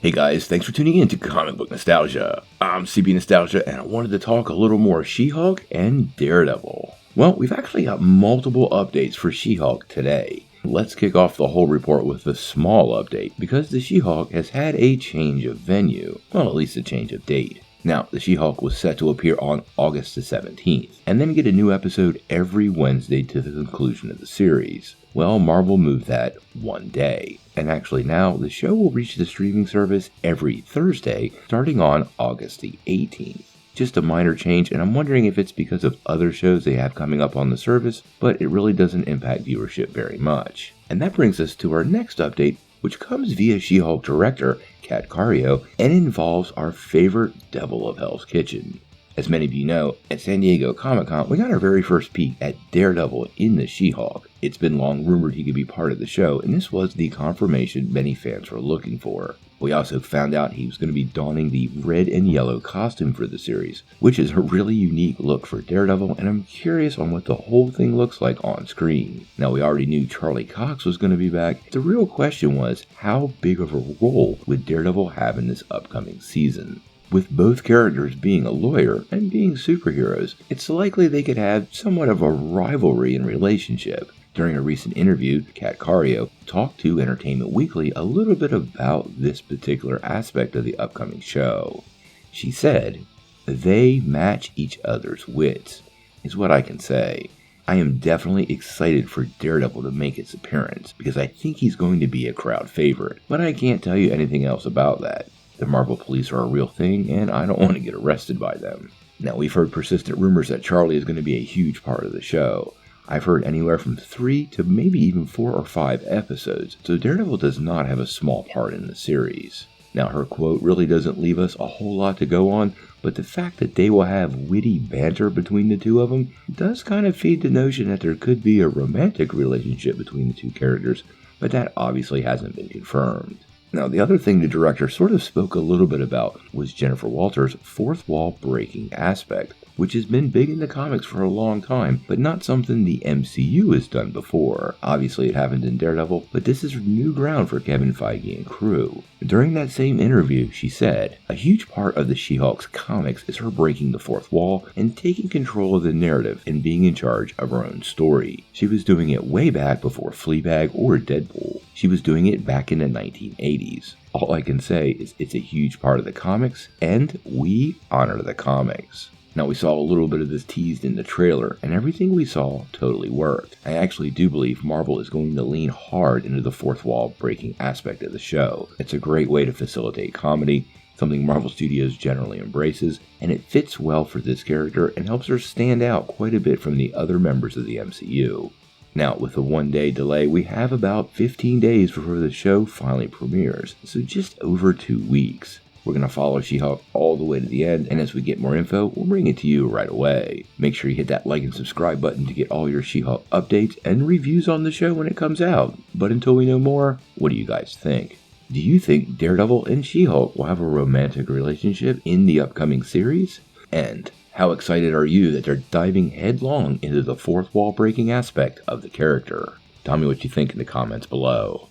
Hey guys, thanks for tuning in to Comic Book Nostalgia. I'm CB Nostalgia and I wanted to talk a little more She-Hulk and Daredevil. Well, we've actually got multiple updates for She-Hulk today. Let's kick off the whole report with a small update because the She-Hulk has had a change of venue, well at least a change of date. Now, the She-Hulk was set to appear on August the 17th, and then get a new episode every Wednesday to the conclusion of the series. Well, Marvel moved that one day, and actually now the show will reach the streaming service every Thursday starting on August the 18th. Just a minor change, and I'm wondering if it's because of other shows they have coming up on the service, but it really doesn't impact viewership very much. And that brings us to our next update, which comes via She-Hulk director Kat Cario and involves our favorite devil of Hell's Kitchen. As many of you know, at San Diego Comic-Con, we got our very first peek at Daredevil in the She-Hulk. It's been long rumored he could be part of the show, and this was the confirmation many fans were looking for. We also found out he was going to be donning the red and yellow costume for the series, which is a really unique look for Daredevil, and I'm curious on what the whole thing looks like on screen. Now, we already knew Charlie Cox was going to be back. The real question was, how big of a role would Daredevil have in this upcoming season? With both characters being a lawyer and being superheroes, it's likely they could have somewhat of a rivalry in relationship. During a recent interview, Kat Cario talked to Entertainment Weekly a little bit about this particular aspect of the upcoming show. She said, "They match each other's wits," is what I can say. I am definitely excited for Daredevil to make its appearance because I think he's going to be a crowd favorite, but I can't tell you anything else about that. The Marvel police are a real thing, and I don't want to get arrested by them. Now, we've heard persistent rumors that Charlie is going to be a huge part of the show. I've heard anywhere from 3 to maybe even 4 or 5 episodes, so Daredevil does not have a small part in the series. Now, her quote really doesn't leave us a whole lot to go on, but the fact that they will have witty banter between the two of them does kind of feed the notion that there could be a romantic relationship between the two characters, but that obviously hasn't been confirmed. Now, the other thing the director sort of spoke a little bit about was Jennifer Walters' fourth wall breaking aspect, which has been big in the comics for a long time, but not something the MCU has done before. Obviously, it happened in Daredevil, but this is new ground for Kevin Feige and crew. During that same interview, she said, "A huge part of the She-Hulk's comics is her breaking the fourth wall and taking control of the narrative and being in charge of her own story. She was doing it way back before Fleabag or Deadpool. She was doing it back in the 1980s. All I can say is it's a huge part of the comics, and we honor the comics." Now, we saw a little bit of this teased in the trailer, and everything we saw totally worked. I actually do believe Marvel is going to lean hard into the fourth wall breaking aspect of the show. It's a great way to facilitate comedy, something Marvel Studios generally embraces, and it fits well for this character and helps her stand out quite a bit from the other members of the MCU. Now, with a 1-day delay, we have about 15 days before the show finally premieres, so just over 2 weeks. We're going to follow She-Hulk all the way to the end, and as we get more info, we'll bring it to you right away. Make sure you hit that like and subscribe button to get all your She-Hulk updates and reviews on the show when it comes out. But until we know more, what do you guys think? Do you think Daredevil and She-Hulk will have a romantic relationship in the upcoming series? And how excited are you that they're diving headlong into the fourth wall breaking aspect of the character? Tell me what you think in the comments below.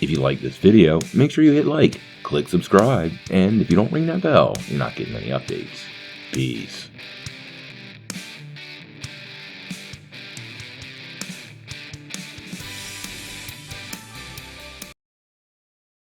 If you like this video, make sure you hit like, click subscribe, and if you don't ring that bell, you're not getting any updates. Peace.